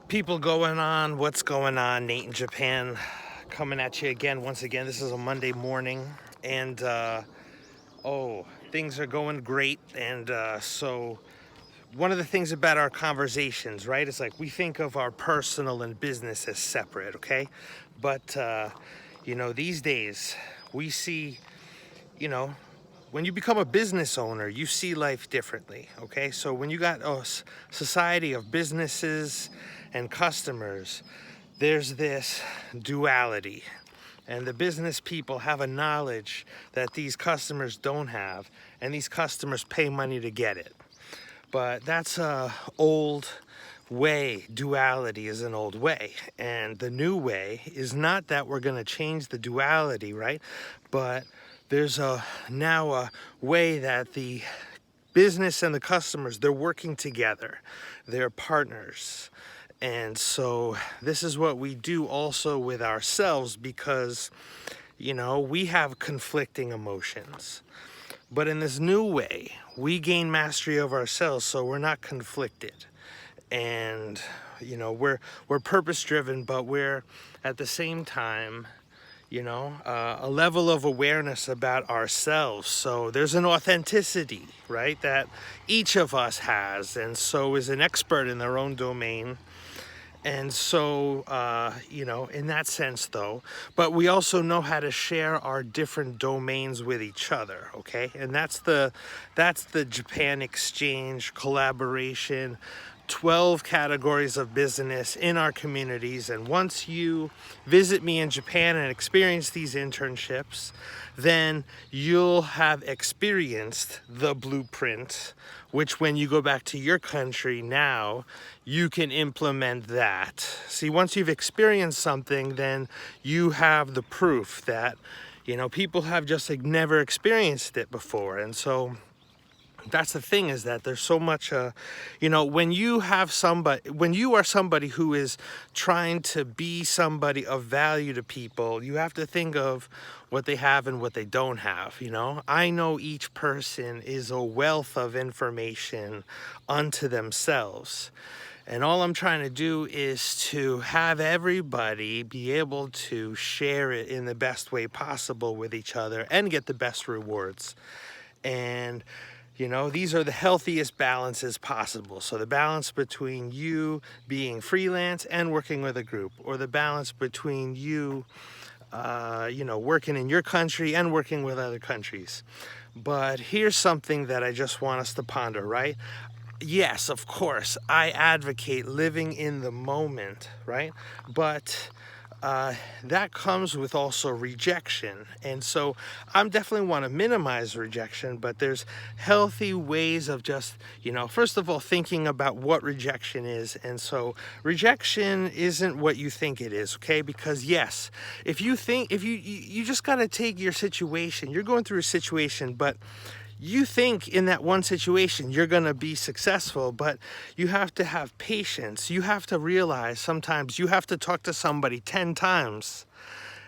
People going on, what's going on? Nate in Japan coming at you again. Once again, this is a Monday morning, and things are going great. And so, one of the things about our conversations, right, is like we think of our personal and business as separate, okay? But, these days we see, you know, when you become a business owner, you see life differently, okay? So when you got a society of businesses and customers, there's this duality. And the business people have a knowledge that these customers don't have, and these customers pay money to get it. But that's a old way. Duality is an old way. And the new way is not that we're going to change the duality, right? But there's now a way that the business and the customers, they're working together. They're partners. And so this is what we do also with ourselves because, we have conflicting emotions. But in this new way, we gain mastery of ourselves so we're not conflicted. And, we're purpose driven, but we're at the same time, a level of awareness about ourselves. So there's an authenticity, right, that each of us has, and so is an expert in their own domain. And so, in that sense, though, but we also know how to share our different domains with each other, okay? And that's the Japan exchange collaboration. 12 categories of business in our communities, and once you visit me in Japan and experience these internships, then you'll have experienced the blueprint, which when you go back to your country now, you can implement that. See, once you've experienced something, then you have the proof that, people have just like never experienced it before. And so that's the thing, is that there's so much, when you are somebody who is trying to be somebody of value to people, you have to think of what they have and what they don't have. I know each person is a wealth of information unto themselves. And all I'm trying to do is to have everybody be able to share it in the best way possible with each other and get the best rewards. And these are the healthiest balances possible. So the balance between you being freelance and working with a group, or the balance between you, working in your country and working with other countries. But here's something that I just want us to ponder, right? Yes, of course, I advocate living in the moment, right? But that comes with also rejection. And so I'm definitely want to minimize rejection, but there's healthy ways of just, first of all, thinking about what rejection is. And so rejection isn't what you think it is, okay? Because yes, if you just got to take your situation, you're going through a situation, but you think in that one situation you're going to be successful, but you have to have patience. You have to realize sometimes you have to talk to somebody 10 times.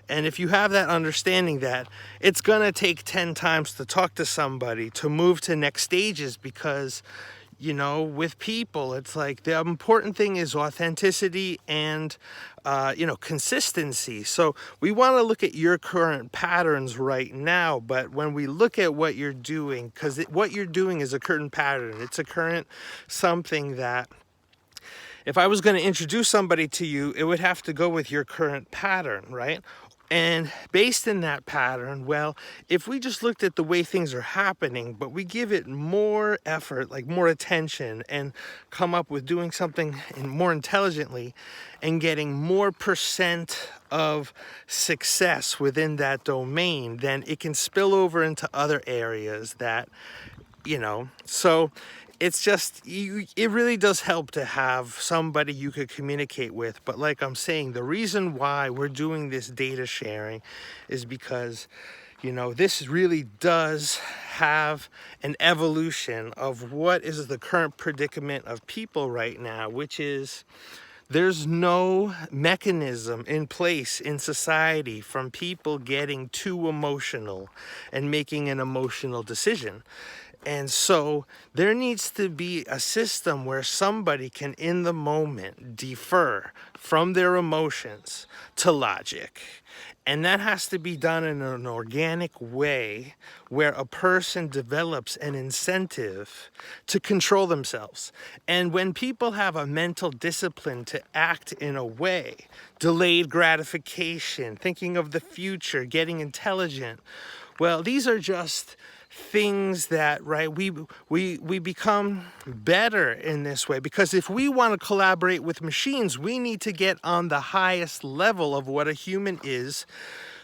And if you have that understanding that it's going to take 10 times to talk to somebody to move to next stages, because with people, it's like the important thing is authenticity and, consistency. So we want to look at your current patterns right now, but when we look at what you're doing, because what you're doing is a current pattern, it's a current something that if I was going to introduce somebody to you, it would have to go with your current pattern, right? And based in that pattern, well, if we just looked at the way things are happening, but we give it more effort, like more attention, and come up with doing something more intelligently and getting more percent of success within that domain, then it can spill over into other areas that, so it's just, it really does help to have somebody you could communicate with. But like I'm saying, the reason why we're doing this data sharing is because, this really does have an evolution of what is the current predicament of people right now, which is there's no mechanism in place in society from people getting too emotional and making an emotional decision. And so there needs to be a system where somebody can, in the moment, defer from their emotions to logic. And that has to be done in an organic way where a person develops an incentive to control themselves. And when people have a mental discipline to act in a way, delayed gratification, thinking of the future, getting intelligent, well, these are just things that, right, we become better in this way, because if we want to collaborate with machines, we need to get on the highest level of what a human is.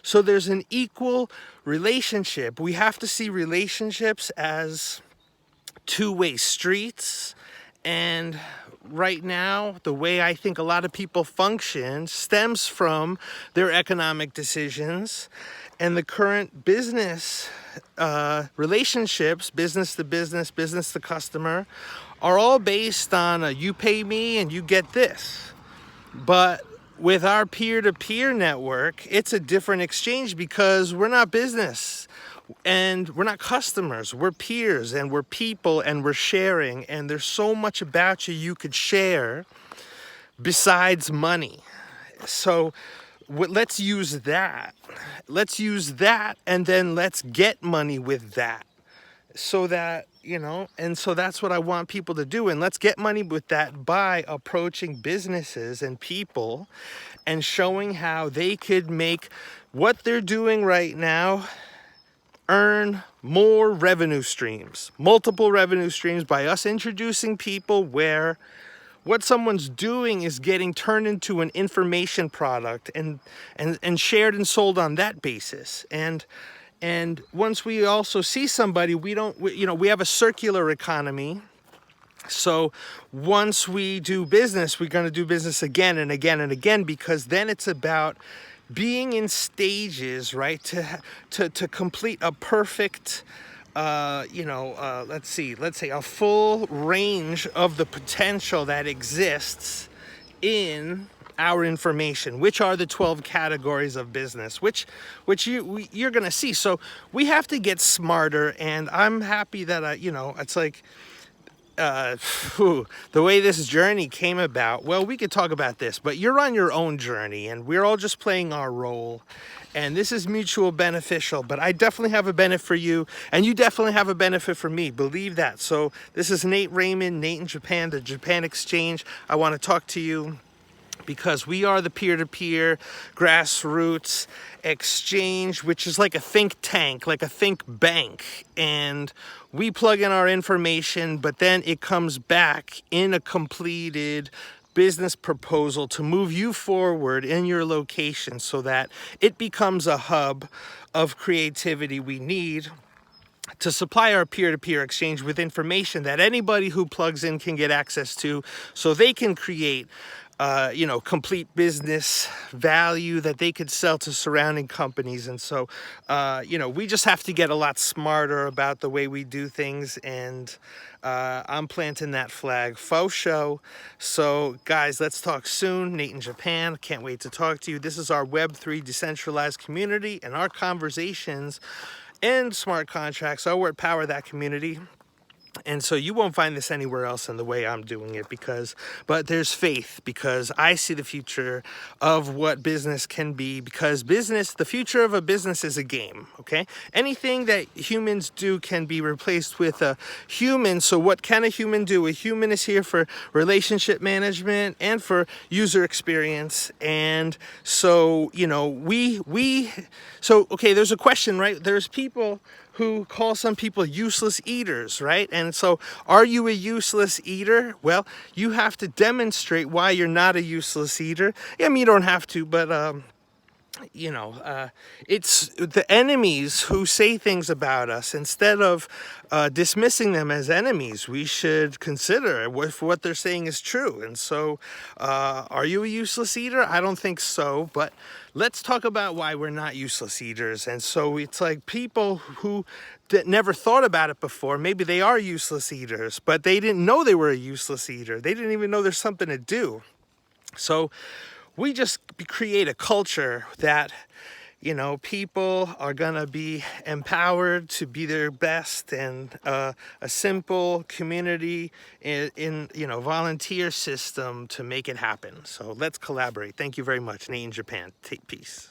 So there's an equal relationship. We have to see relationships as two-way streets. And right now, the way I think a lot of people function stems from their economic decisions and the current business relationships, business to business, business to customer, are all based on you pay me and you get this. But with our peer-to-peer network, it's a different exchange, because we're not business and we're not customers. We're peers and we're people and we're sharing. And there's so much about you could share besides money. So let's use that. Let's use that, and then let's get money with that. So that, and so that's what I want people to do. And let's get money with that by approaching businesses and people and showing how they could make what they're doing right now earn more revenue streams, multiple revenue streams, by us introducing people where what someone's doing is getting turned into an information product and shared and sold on that basis. And once we also see somebody, we have a circular economy. So once we do business, we're going to do business again and again and again, because then it's about being in stages, right, to complete a perfect, let's say a full range of the potential that exists in our information, which are the 12 categories of business, which you're going to see. So we have to get smarter, and I'm happy that it's like, the way this journey came about, well, we could talk about this, but you're on your own journey and we're all just playing our role, and this is mutual beneficial. But I definitely have a benefit for you, and you definitely have a benefit for me, believe that. So this is Nate Raymond, Nate in Japan, the Japan Exchange. I want to talk to you because we are the peer-to-peer grassroots exchange, which is like a think tank, like a think bank. And we plug in our information, but then it comes back in a completed business proposal to move you forward in your location so that it becomes a hub of creativity we need to supply our peer-to-peer exchange with information that anybody who plugs in can get access to, so they can create complete business value that they could sell to surrounding companies. And so, we just have to get a lot smarter about the way we do things. And I'm planting that flag, faux show. So guys, let's talk soon. Nate in Japan, can't wait to talk to you. This is our Web3 decentralized community, and our conversations and smart contracts are what power that community. And so you won't find this anywhere else in the way I'm doing it, but there's faith, because I see the future of what business can be, because the future of a business is a game, okay? Anything that humans do can be replaced with a human. So what can a human do? A human is here for relationship management and for user experience. And so, okay, there's a question, right? There's people who call some people useless eaters, right? And so, are you a useless eater? Well, you have to demonstrate why you're not a useless eater. I mean, you don't have to, but it's the enemies who say things about us. Instead of dismissing them as enemies, we should consider if what they're saying is true. And so, are you a useless eater? I don't think so, but let's talk about why we're not useless eaters. And so it's like people who never thought about it before, maybe they are useless eaters, but they didn't know they were a useless eater. They didn't even know there's something to do. So we just create a culture that you know, people are gonna be empowered to be their best, and a simple community in you know, volunteer system to make it happen. So let's collaborate. Thank you very much. Nate in Japan. Take peace.